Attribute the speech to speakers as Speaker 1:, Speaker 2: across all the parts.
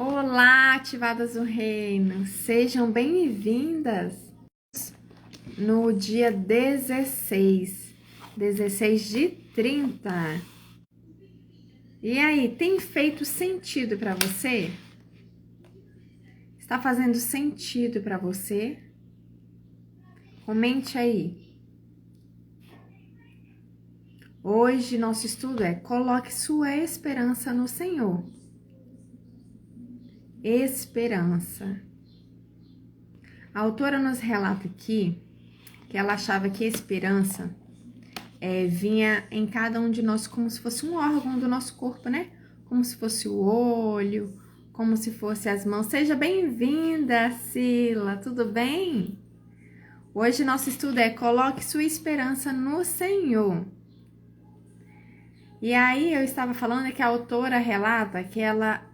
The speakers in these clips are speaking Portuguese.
Speaker 1: Olá, ativadas do reino, sejam bem-vindas no dia 16 de 30. E aí, tem feito sentido para você? Está fazendo sentido para você? Comente aí. Hoje nosso estudo é: coloque sua esperança no Senhor. Esperança. A autora nos relata aqui que ela achava que a esperança vinha em cada um de nós como se fosse um órgão do nosso corpo, né? Como se fosse o olho, como se fosse as mãos. Seja bem-vinda, Sila, tudo bem? Hoje nosso estudo é: coloque sua esperança no Senhor. E aí eu estava falando que a autora relata que ela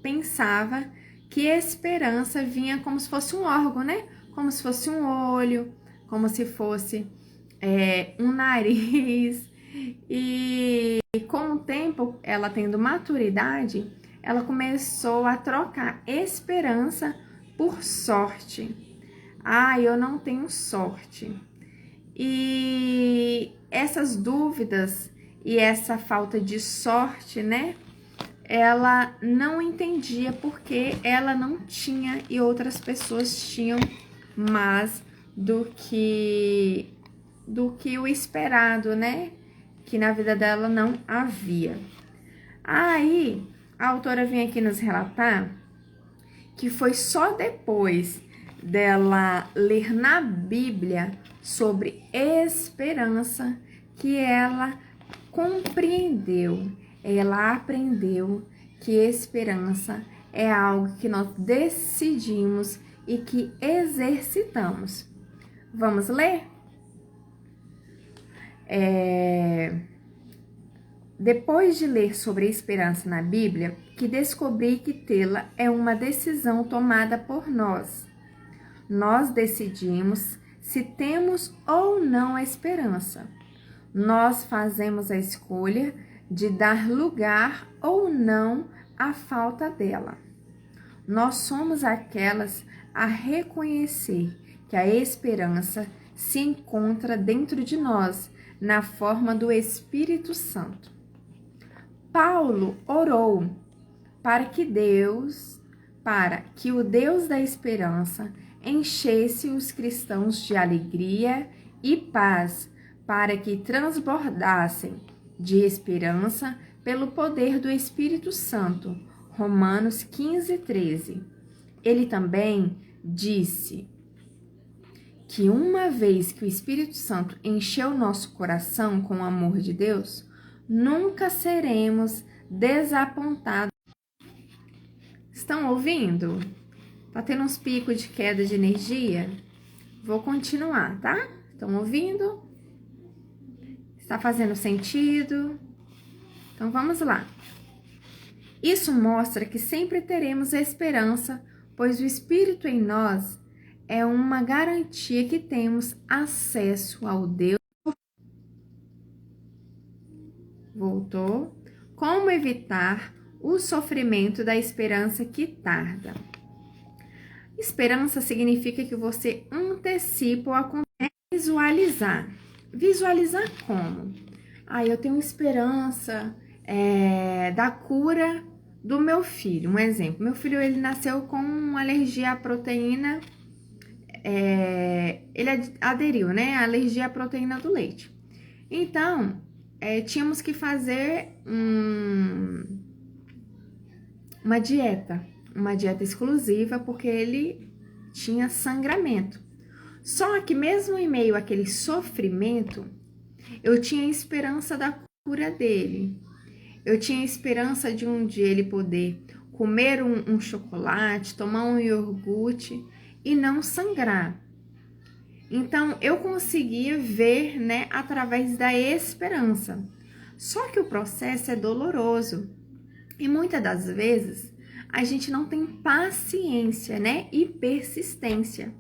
Speaker 1: pensava que esperança vinha como se fosse um órgão, né? Como se fosse um olho, como se fosse um nariz. E com o tempo, ela tendo maturidade, ela começou a trocar esperança por sorte. Ah, eu não tenho sorte. E essas dúvidas e essa falta de sorte, né? Ela não entendia porque ela não tinha e outras pessoas tinham mais do que o esperado, né? Que na vida dela não havia. Aí, a autora vem aqui nos relatar que foi só depois dela ler na Bíblia sobre esperança que ela compreendeu, ela aprendeu que esperança é algo que nós decidimos e que exercitamos. Vamos ler? Depois de ler sobre a esperança na Bíblia, que descobri que tê-la é uma decisão tomada por nós. Nós decidimos se temos ou não a esperança. Nós fazemos a escolha de dar lugar ou não à falta dela. Nós somos aquelas a reconhecer que a esperança se encontra dentro de nós, na forma do Espírito Santo. Paulo orou para que o Deus da esperança enchesse os cristãos de alegria e paz, para que transbordassem de esperança pelo poder do Espírito Santo. Romanos 15:13. Ele também disse que uma vez que o Espírito Santo encheu nosso coração com o amor de Deus, nunca seremos desapontados. Estão ouvindo? Tá tendo uns picos de queda de energia? Vou continuar, tá? Estão ouvindo? Está fazendo sentido? Então vamos lá. Isso mostra que sempre teremos esperança, pois o Espírito em nós é uma garantia que temos acesso ao Deus. Voltou. Como evitar o sofrimento da esperança que tarda? Esperança significa que você antecipa o acontecimento. Visualizar. Visualizar como? Eu tenho esperança da cura do meu filho. Um exemplo, meu filho ele nasceu com uma alergia à proteína, ele aderiu, né? A alergia à proteína do leite. Então, tínhamos que fazer uma dieta exclusiva, porque ele tinha sangramento. Só que mesmo em meio àquele sofrimento, eu tinha esperança da cura dele. Eu tinha esperança de um dia ele poder comer um chocolate, tomar um iogurte e não sangrar. Então, eu conseguia ver, né, através da esperança. Só que o processo é doloroso. E muitas das vezes, a gente não tem paciência, né, e persistência.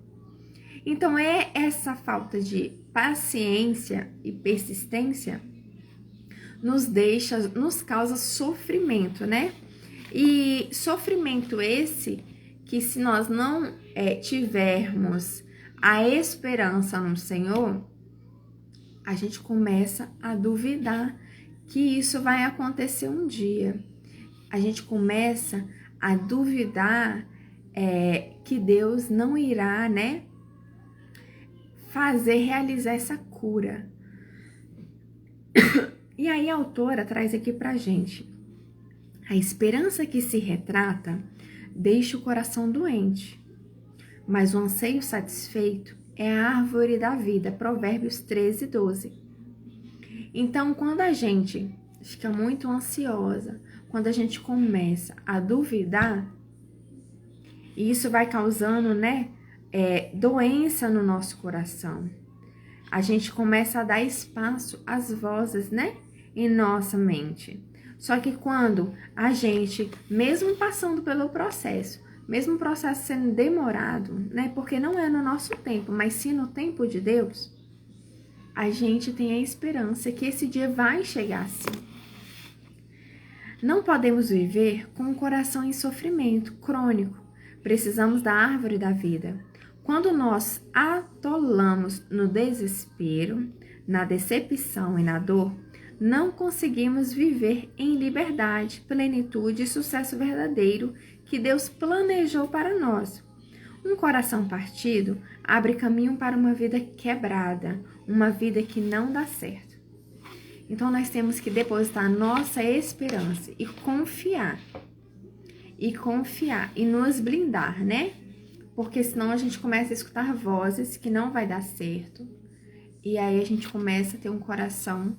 Speaker 1: Então, essa falta de paciência e persistência nos causa sofrimento, né? E sofrimento esse que, se nós não tivermos a esperança no Senhor, a gente começa a duvidar que isso vai acontecer um dia. A gente começa a duvidar que Deus não irá, né, realizar essa cura. E aí a autora traz aqui pra gente: a esperança que se retrata deixa o coração doente, mas o anseio satisfeito é a árvore da vida. Provérbios 13:12. Então, quando a gente fica muito ansiosa, quando a gente começa a duvidar, e isso vai causando, né, doença no nosso coração. A gente começa a dar espaço às vozes, né, em nossa mente. Só que quando a gente, mesmo passando pelo processo, mesmo o processo sendo demorado, né, porque não é no nosso tempo, mas sim no tempo de Deus, a gente tem a esperança que esse dia vai chegar sim. Não podemos viver com o coração em sofrimento crônico. Precisamos da árvore da vida. Quando nós atolamos no desespero, na decepção e na dor, não conseguimos viver em liberdade, plenitude e sucesso verdadeiro que Deus planejou para nós. Um coração partido abre caminho para uma vida quebrada, uma vida que não dá certo. Então, nós temos que depositar nossa esperança e confiar e nos blindar, né? Porque senão a gente começa a escutar vozes que não vai dar certo. E aí a gente começa a ter um coração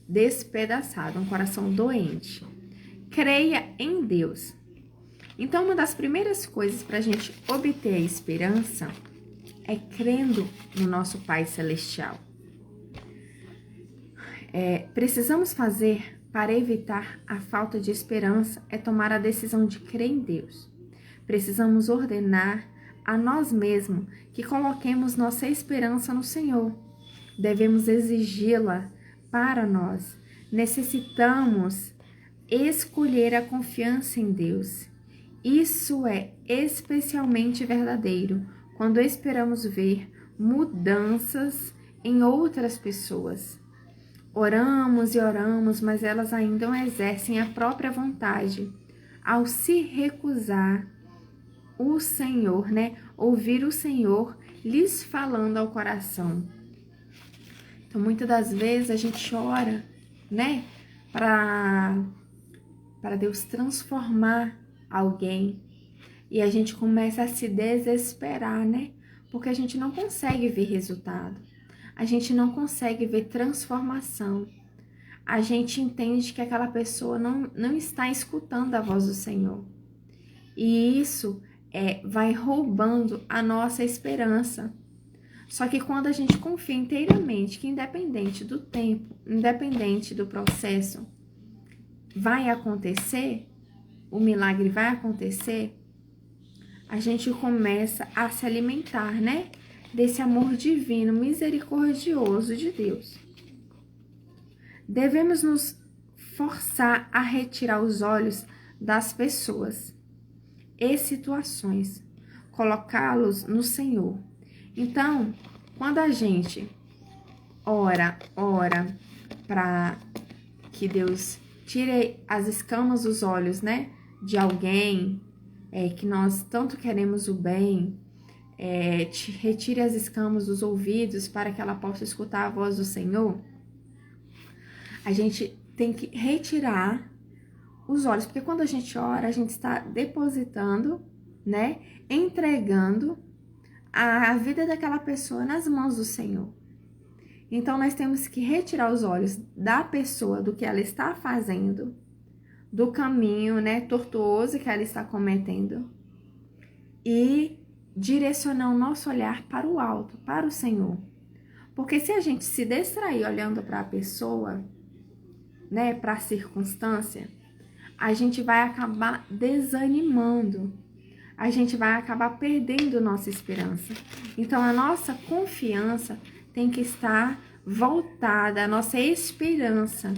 Speaker 1: despedaçado, um coração doente. Creia em Deus. Então, uma das primeiras coisas para a gente obter a esperança é crendo no nosso Pai Celestial. Precisamos fazer para evitar a falta de esperança é tomar a decisão de crer em Deus. Precisamos ordenar a nós mesmos que coloquemos nossa esperança no Senhor. Devemos exigi-la para nós. Necessitamos escolher a confiança em Deus. Isso é especialmente verdadeiro quando esperamos ver mudanças em outras pessoas. Oramos e oramos, mas elas ainda não exercem a própria vontade ao se recusar o Senhor, né? Ouvir o Senhor lhes falando ao coração. Então, muitas das vezes a gente ora, né? Para Deus transformar alguém. E a gente começa a se desesperar, né? Porque a gente não consegue ver resultado. A gente não consegue ver transformação. A gente entende que aquela pessoa não está escutando a voz do Senhor. E isso vai roubando a nossa esperança. Só que quando a gente confia inteiramente que, independente do tempo, independente do processo, vai acontecer, o milagre vai acontecer, a gente começa a se alimentar, né? Desse amor divino, misericordioso de Deus. Devemos nos forçar a retirar os olhos das pessoas e situações, colocá-los no Senhor. Então, quando a gente ora para que Deus tire as escamas dos olhos, né, de alguém que nós tanto queremos o bem, retire as escamas dos ouvidos para que ela possa escutar a voz do Senhor, a gente tem que retirar os olhos, porque quando a gente ora, a gente está depositando, né, entregando a vida daquela pessoa nas mãos do Senhor. Então, nós temos que retirar os olhos da pessoa, do que ela está fazendo, do caminho, né, tortuoso que ela está cometendo, e direcionar o nosso olhar para o alto, para o Senhor. Porque se a gente se distrair olhando para a pessoa, né, para a circunstância, a gente vai acabar desanimando, a gente vai acabar perdendo nossa esperança. Então, a nossa confiança tem que estar voltada, a nossa esperança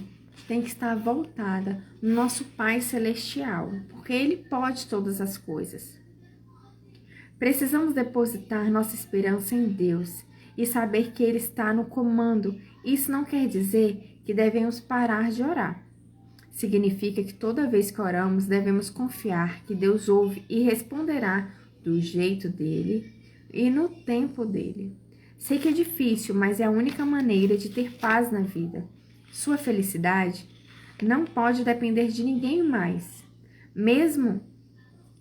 Speaker 1: tem que estar voltada no nosso Pai Celestial, porque Ele pode todas as coisas. Precisamos depositar nossa esperança em Deus e saber que Ele está no comando. Isso não quer dizer que devemos parar de orar. Significa que toda vez que oramos, devemos confiar que Deus ouve e responderá do jeito dele e no tempo dele. Sei que é difícil, mas é a única maneira de ter paz na vida. Sua felicidade não pode depender de ninguém mais, mesmo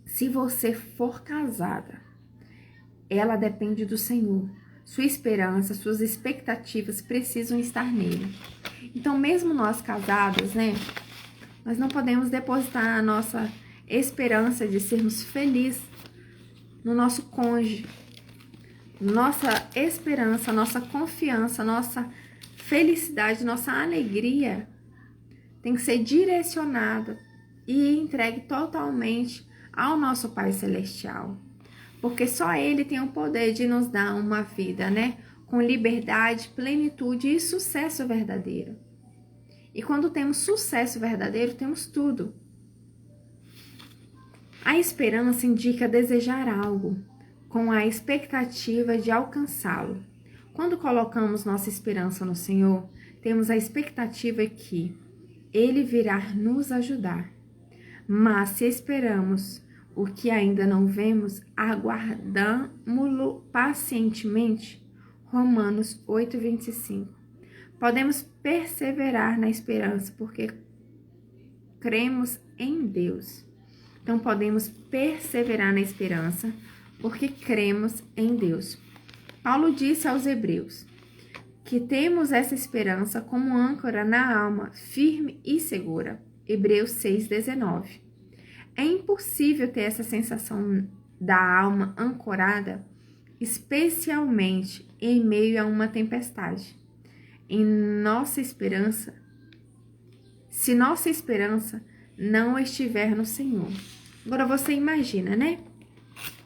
Speaker 1: se você for casada. Ela depende do Senhor. Sua esperança, suas expectativas precisam estar nele. Então, mesmo nós casados, né? Nós não podemos depositar a nossa esperança de sermos felizes no nosso cônjuge. Nossa esperança, nossa confiança, nossa felicidade, nossa alegria tem que ser direcionada e entregue totalmente ao nosso Pai Celestial. Porque só Ele tem o poder de nos dar uma vida, né? Com liberdade, plenitude e sucesso verdadeiro. E quando temos sucesso verdadeiro, temos tudo. A esperança indica desejar algo, com a expectativa de alcançá-lo. Quando colocamos nossa esperança no Senhor, temos a expectativa que Ele virá nos ajudar. Mas se esperamos o que ainda não vemos, aguardamo-lo pacientemente. Romanos 8:25. Podemos perseverar na esperança porque cremos em Deus. Então, podemos perseverar na esperança porque cremos em Deus. Paulo disse aos Hebreus que temos essa esperança como âncora na alma, firme e segura. Hebreus 6:19. É impossível ter essa sensação da alma ancorada, especialmente em meio a uma tempestade. Em nossa esperança, se nossa esperança não estiver no Senhor. Agora você imagina, né?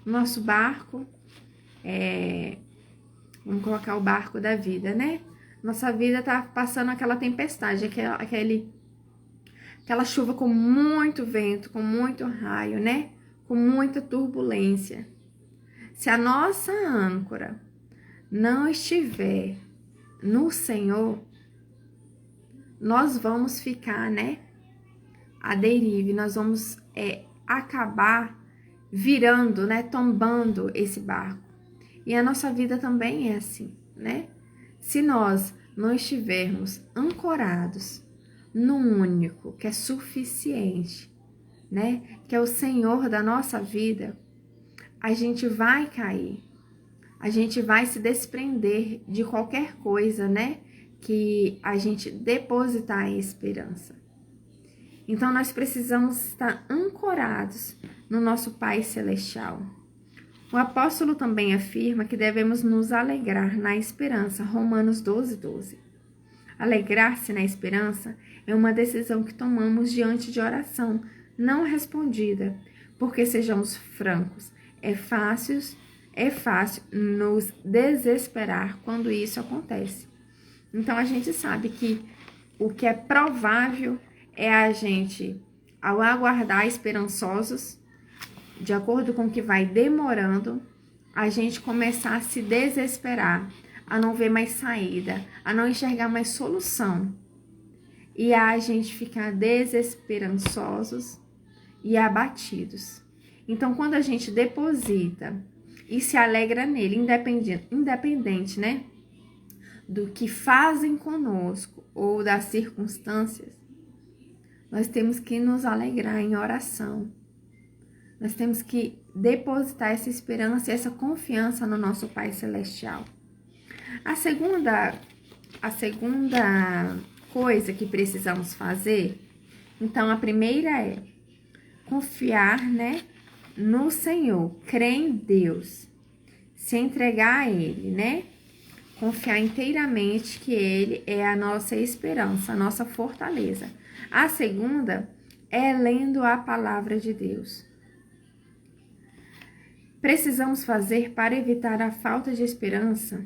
Speaker 1: Nosso barco, vamos colocar o barco da vida, né? Nossa vida tá passando aquela tempestade, aquela chuva com muito vento, com muito raio, né? Com muita turbulência. Se a nossa âncora não estiver no Senhor, nós vamos ficar, né, à deriva, nós vamos acabar virando, né, tombando esse barco. E a nossa vida também é assim, né? Se nós não estivermos ancorados no único que é suficiente, né, que é o Senhor da nossa vida, a gente vai cair. A gente vai se desprender de qualquer coisa, né? Que a gente depositar em esperança. Então, nós precisamos estar ancorados no nosso Pai Celestial. O apóstolo também afirma que devemos nos alegrar na esperança. Romanos 12:12. Alegrar-se na esperança é uma decisão que tomamos diante de oração não respondida. Porque, sejamos francos, é fácil nos desesperar quando isso acontece. Então, a gente sabe que o que é provável é a gente, ao aguardar esperançosos, de acordo com o que vai demorando, a gente começar a se desesperar, a não ver mais saída, a não enxergar mais solução. E a gente ficar desesperançosos e abatidos. Então, quando a gente deposita e se alegra nele, independente, né, do que fazem conosco ou das circunstâncias, nós temos que nos alegrar em oração. Nós temos que depositar essa esperança e essa confiança no nosso Pai Celestial. A segunda coisa que precisamos fazer, então a primeira é confiar, né, no Senhor, crer em Deus, se entregar a Ele, né? Confiar inteiramente que Ele é a nossa esperança, a nossa fortaleza. A segunda é lendo a palavra de Deus. Precisamos fazer para evitar a falta de esperança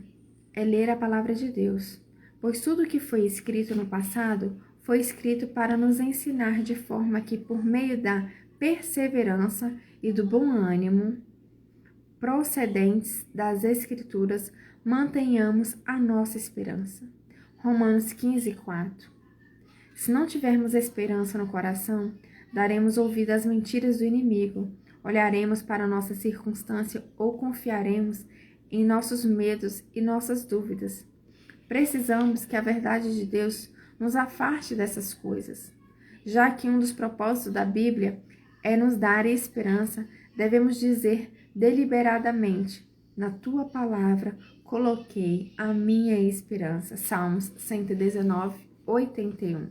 Speaker 1: é ler a palavra de Deus, pois tudo que foi escrito no passado foi escrito para nos ensinar de forma que, por meio da perseverança e do bom ânimo procedentes das Escrituras, mantenhamos a nossa esperança. Romanos 15:4. Se não tivermos esperança no coração, daremos ouvido às mentiras do inimigo, olharemos para nossa circunstância ou confiaremos em nossos medos e nossas dúvidas. Precisamos que a verdade de Deus nos afaste dessas coisas. Já que um dos propósitos da Bíblia é nos dar esperança, devemos dizer deliberadamente: na tua palavra coloquei a minha esperança. Salmos 119:81.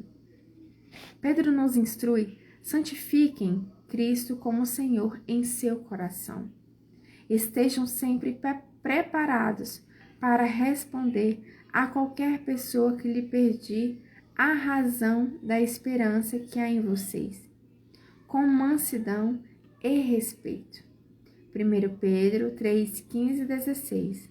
Speaker 1: Pedro nos instrui: santifiquem Cristo como Senhor em seu coração. Estejam sempre preparados para responder a qualquer pessoa que lhe pedir a razão da esperança que há em vocês, com mansidão e respeito. 1 Pedro 3:15-16.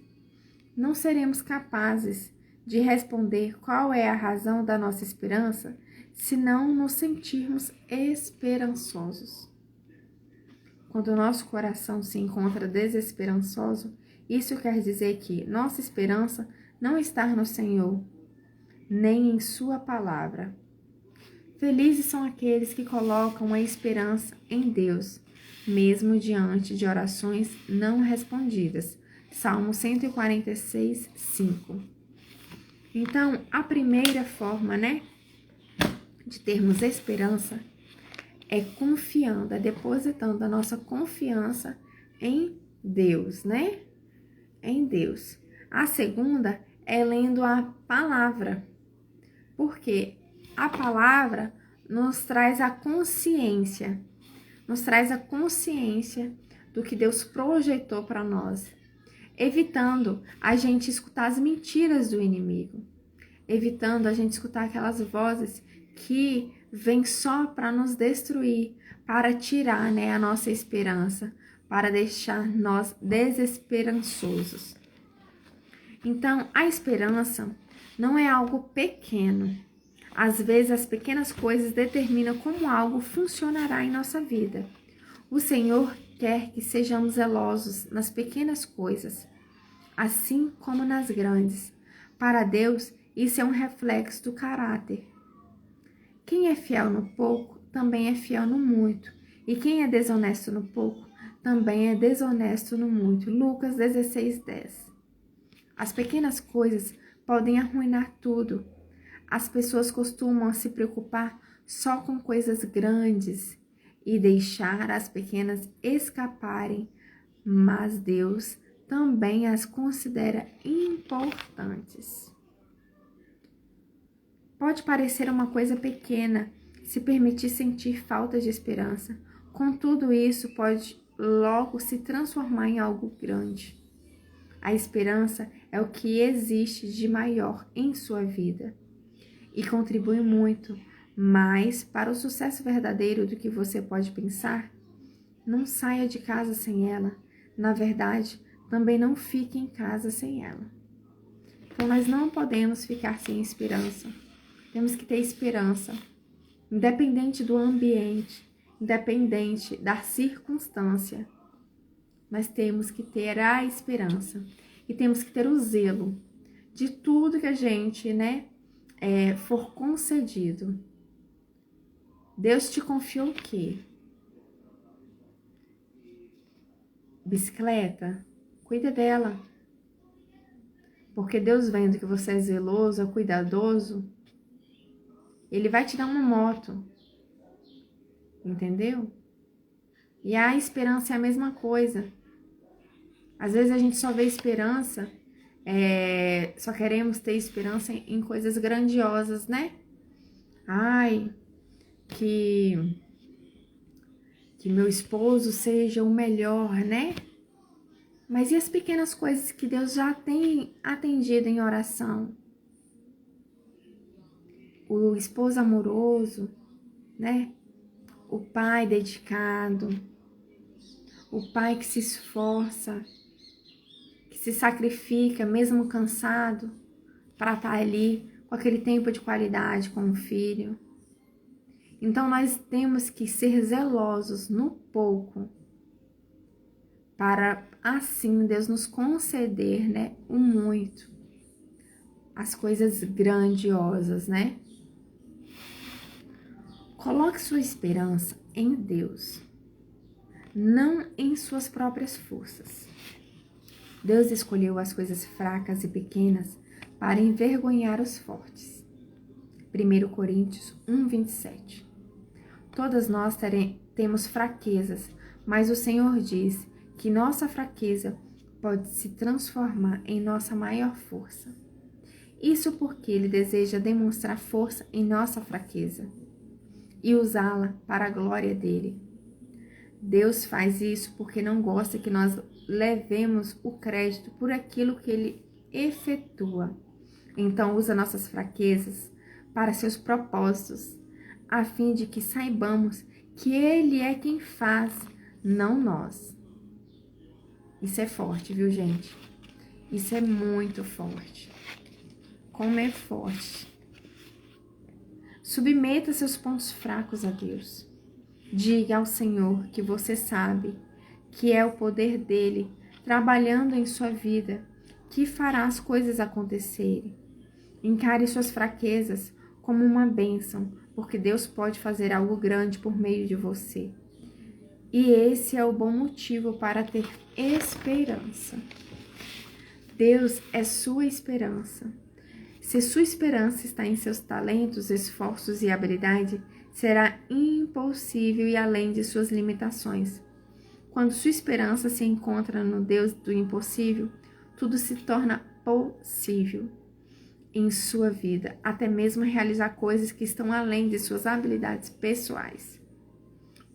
Speaker 1: Não seremos capazes de responder qual é a razão da nossa esperança se não nos sentirmos esperançosos. Quando o nosso coração se encontra desesperançoso, isso quer dizer que nossa esperança não está no Senhor, nem em sua palavra. Felizes são aqueles que colocam a esperança em Deus, mesmo diante de orações não respondidas. Salmo 146:5. Então, a primeira forma, de termos esperança é confiando, é depositando a nossa confiança em Deus, Em Deus. A segunda é lendo a palavra, porque a palavra nos traz a consciência do que Deus projetou para nós, evitando a gente escutar as mentiras do inimigo, evitando a gente escutar aquelas vozes que vêm só para nos destruir, para tirar, a nossa esperança, para deixar nós desesperançosos. Então, a esperança não é algo pequeno. Às vezes, as pequenas coisas determinam como algo funcionará em nossa vida. O Senhor quer que sejamos zelosos nas pequenas coisas, assim como nas grandes. Para Deus, isso é um reflexo do caráter. Quem é fiel no pouco, também é fiel no muito. E quem é desonesto no pouco, também é desonesto no muito. Lucas 16:10. As pequenas coisas podem arruinar tudo. As pessoas costumam se preocupar só com coisas grandes e deixar as pequenas escaparem, mas Deus também as considera importantes. Pode parecer uma coisa pequena se permitir sentir falta de esperança, contudo isso pode logo se transformar em algo grande. A esperança é o que existe de maior em sua vida e contribui muito mais para o sucesso verdadeiro do que você pode pensar. Não saia de casa sem ela. Na verdade, também não fique em casa sem ela. Então, nós não podemos ficar sem esperança. Temos que ter esperança, independente do ambiente, independente da circunstância. Mas temos que ter a esperança e temos que ter o zelo de tudo que a gente, for concedido. Deus te confiou o quê? Bicicleta? Cuida dela. Porque Deus, vendo que você é zeloso, é cuidadoso, Ele vai te dar uma moto. Entendeu? E a esperança é a mesma coisa. Às vezes a gente só vê esperança, só queremos ter esperança em coisas grandiosas, Ai, que meu esposo seja o melhor, Mas e as pequenas coisas que Deus já tem atendido em oração? O esposo amoroso, O pai dedicado, o pai que se esforça, que se sacrifica mesmo cansado para estar ali ou aquele tempo de qualidade com o filho. Então nós temos que ser zelosos no pouco, para assim Deus nos conceder, né, o muito, as coisas grandiosas, né? Coloque sua esperança em Deus, não em suas próprias forças. Deus escolheu as coisas fracas e pequenas para envergonhar os fortes. 1 Coríntios 1:27. Todas nós temos fraquezas, mas o Senhor diz que nossa fraqueza pode se transformar em nossa maior força. Isso porque Ele deseja demonstrar força em nossa fraqueza e usá-la para a glória dele. Deus faz isso porque não gosta que nós levemos o crédito por aquilo que Ele efetua. Então usa nossas fraquezas para seus propósitos, a fim de que saibamos que Ele é quem faz, não nós. Isso é forte, viu, gente? Isso é muito forte. Como é forte. Submeta seus pontos fracos a Deus. Diga ao Senhor que você sabe que é o poder dele trabalhando em sua vida que fará as coisas acontecerem. Encare suas fraquezas como uma bênção, porque Deus pode fazer algo grande por meio de você. E esse é o bom motivo para ter esperança. Deus é sua esperança. Se sua esperança está em seus talentos, esforços e habilidade, será impossível e além de suas limitações. Quando sua esperança se encontra no Deus do impossível, tudo se torna possível em sua vida, até mesmo realizar coisas que estão além de suas habilidades pessoais.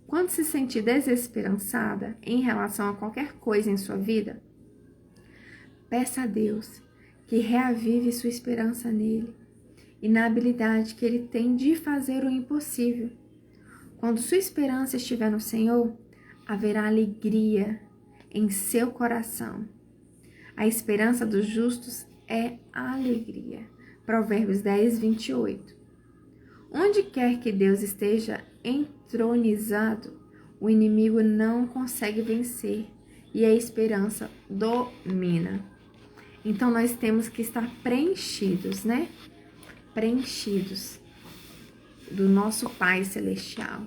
Speaker 1: Quando se sente desesperançada em relação a qualquer coisa em sua vida, peça a Deus que reavive sua esperança nele e na habilidade que ele tem de fazer o impossível. Quando sua esperança estiver no Senhor, haverá alegria em seu coração. A esperança dos justos é alegria. Provérbios 10:28. Onde quer que Deus esteja entronizado, o inimigo não consegue vencer e a esperança domina. Então nós temos que estar preenchidos, né? Preenchidos do nosso Pai Celestial,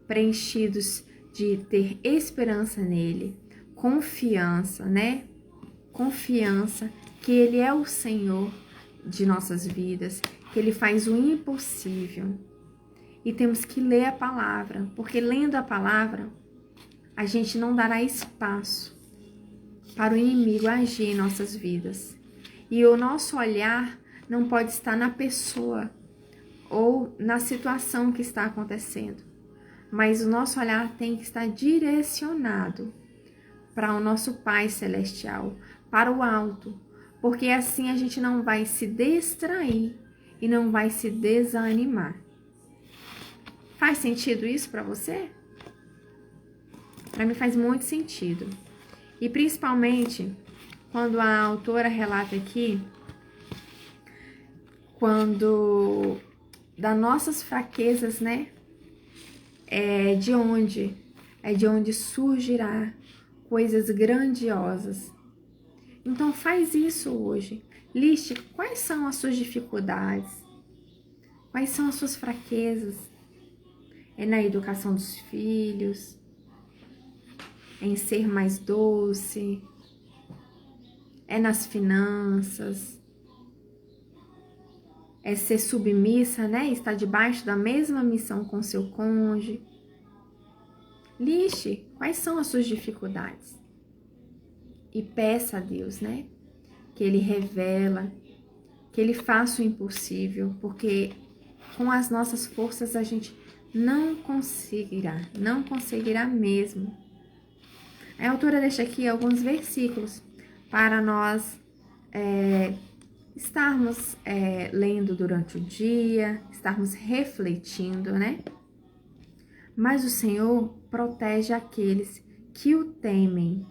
Speaker 1: preenchidos de ter esperança nele, confiança, né? Confiança que Ele é o Senhor de nossas vidas, que Ele faz o impossível. E temos que ler a palavra, porque lendo a palavra, a gente não dará espaço para o inimigo agir em nossas vidas. E o nosso olhar não pode estar na pessoa ou na situação que está acontecendo, mas o nosso olhar tem que estar direcionado para o nosso Pai Celestial, para o alto, porque assim a gente não vai se distrair e não vai se desanimar. Faz sentido isso para você? Para mim faz muito sentido. E principalmente quando a autora relata aqui, quando das nossas fraquezas, né? É de onde surgirá coisas grandiosas. Então faz isso hoje. Liste quais são as suas dificuldades, quais são as suas fraquezas. É na educação dos filhos, em ser mais doce, é nas finanças, é ser submissa, né? Estar debaixo da mesma missão com seu cônjuge. Liste quais são as suas dificuldades e peça a Deus, né? Que Ele revela, que Ele faça o impossível, porque com as nossas forças a gente não conseguirá mesmo. A autora deixa aqui alguns versículos para nós estarmos lendo durante o dia, estarmos refletindo, né? Mas o Senhor protege aqueles que o temem,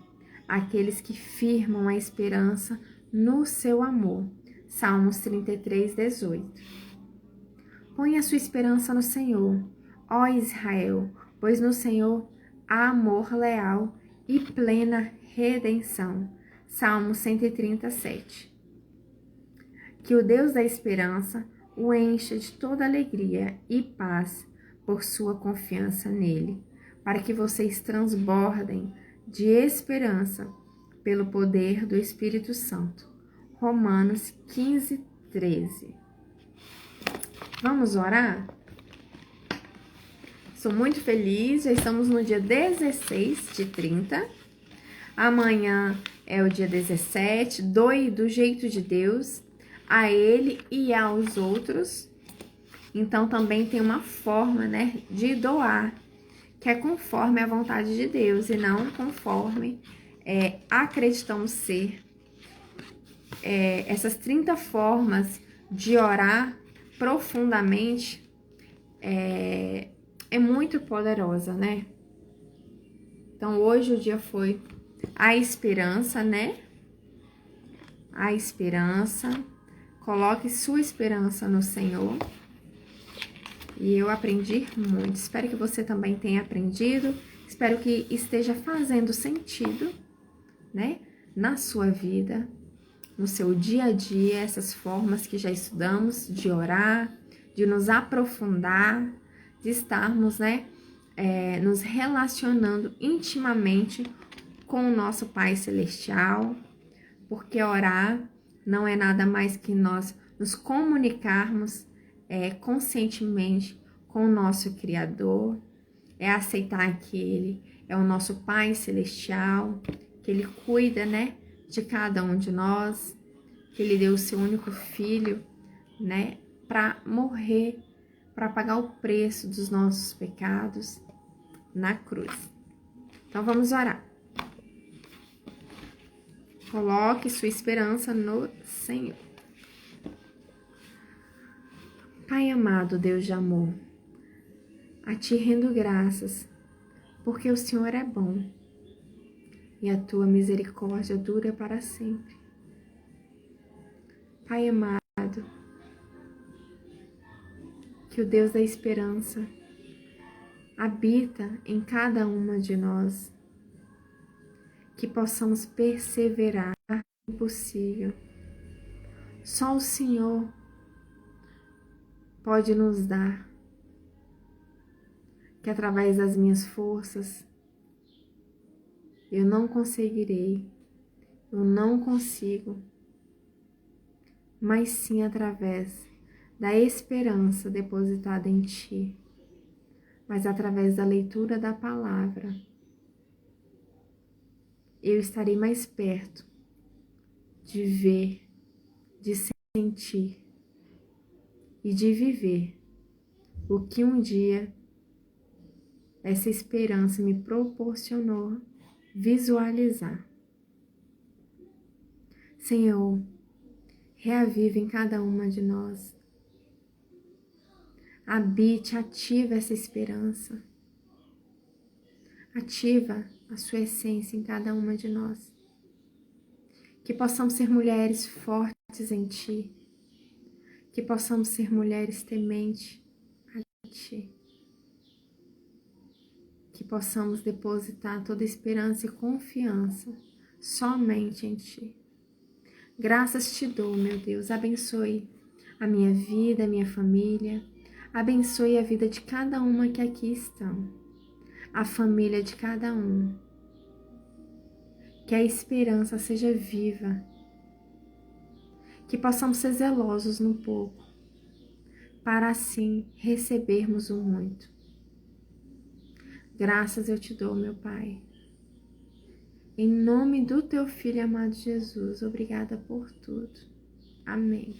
Speaker 1: aqueles que firmam a esperança no seu amor. Salmos 33, 18. Ponha sua esperança no Senhor, ó Israel, pois no Senhor há amor leal e plena redenção. Salmo 137. Que o Deus da esperança o encha de toda alegria e paz por sua confiança nele, para que vocês transbordem de esperança pelo poder do Espírito Santo. Romanos 15, 13. Vamos orar? Sou muito feliz, já estamos no dia 16 de 30. Amanhã é o dia 17, doe do jeito de Deus, a Ele e aos outros. Então também tem uma forma, né, de doar, que é conforme a vontade de Deus e não conforme acreditamos ser. Essas 30 formas de orar profundamente é muito poderosa, né? Então hoje o dia foi a esperança, né? A esperança. Coloque sua esperança no Senhor. E eu aprendi muito. Espero que você também tenha aprendido. Espero que esteja fazendo sentido, né? Na sua vida, no seu dia a dia, essas formas que já estudamos de orar, de nos aprofundar, de estarmos, né? Nos relacionando intimamente com o nosso Pai Celestial, porque orar não é nada mais que nós nos comunicarmos conscientemente com o nosso Criador, é aceitar que Ele é o nosso Pai Celestial, que Ele cuida, né, de cada um de nós, que Ele deu o seu único Filho, né, para morrer, para pagar o preço dos nossos pecados na cruz. Então vamos orar. Coloque sua esperança no Senhor. Pai amado, Deus de amor, a Ti rendo graças, porque o Senhor é bom e a Tua misericórdia dura para sempre. Pai amado, que o Deus da esperança habita em cada uma de nós, que possamos perseverar no impossível. Só o Senhor pode nos dar, que através das minhas forças eu não conseguirei, eu não consigo, mas sim através da esperança depositada em Ti, mas através da leitura da palavra, eu estarei mais perto de ver, de sentir e de viver o que um dia essa esperança me proporcionou visualizar. Senhor, reaviva em cada uma de nós. Habite, ativa essa esperança. Ativa a sua essência em cada uma de nós. Que possamos ser mulheres fortes em Ti. Que possamos ser mulheres tementes a Ti. Que possamos depositar toda esperança e confiança somente em Ti. Graças Te dou, meu Deus. Abençoe a minha vida, a minha família. Abençoe a vida de cada uma que aqui estão. A família de cada um. Que a esperança seja viva. Que possamos ser zelosos no pouco, para assim recebermos o muito. Graças eu Te dou, meu Pai. Em nome do Teu Filho amado Jesus, obrigada por tudo. Amém.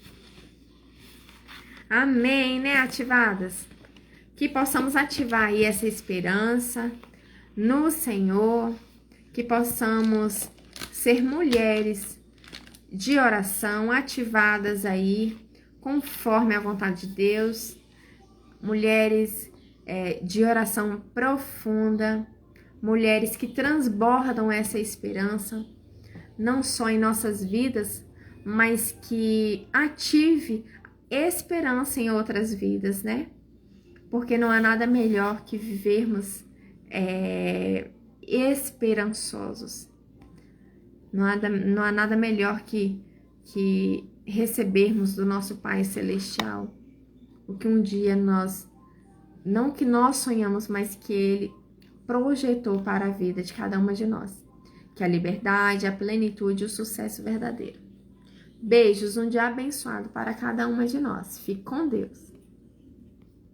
Speaker 1: Amém, né, ativadas? Que possamos ativar aí essa esperança no Senhor, que possamos ser mulheres de oração ativadas aí, conforme a vontade de Deus, mulheres de oração profunda, mulheres que transbordam essa esperança, não só em nossas vidas, mas que ative esperança em outras vidas, né? Porque não há nada melhor que vivermos esperançosos. Não há nada melhor que recebermos do nosso Pai Celestial o que um dia não que nós sonhamos, mas que Ele projetou para a vida de cada uma de nós, que é a liberdade, a plenitude e o sucesso verdadeiro. Beijos, um dia abençoado para cada uma de nós. Fique com Deus.